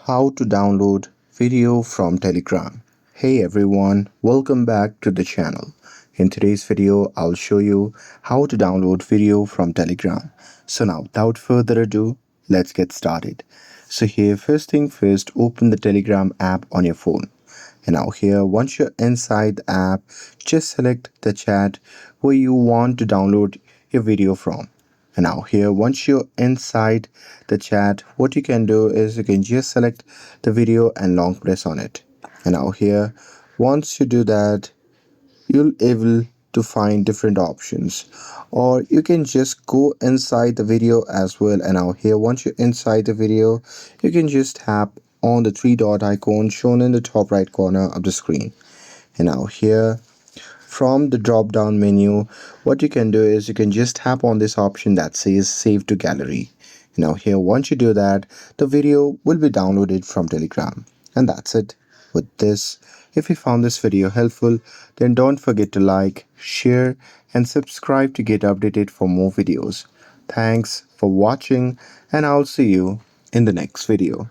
How to download video from Telegram. Hey everyone, welcome back to the channel. In today's video, I'll show you how to download video from Telegram. So now, without further ado, let's get started. So here, first thing first, open the Telegram app on your phone. And now here, once you're inside the app, just select the chat where you want to download your video from. And now here, once you're inside the chat, what you can do is you can just select the video and long press on it. And now here, once you do that, you'll able to find different options, or you can just go inside the video as well. And now here, once you're inside the video, you can just tap on the three dot icon shown in the top right corner of the screen. And now here, from the drop down menu, what you can do is you can just tap on this option that says save to gallery. Now here, once you do that, the video will be downloaded from Telegram. And that's it with this. If you found this video helpful, then don't forget to like, share and subscribe to get updated for more videos. Thanks for watching, and I'll see you in the next video.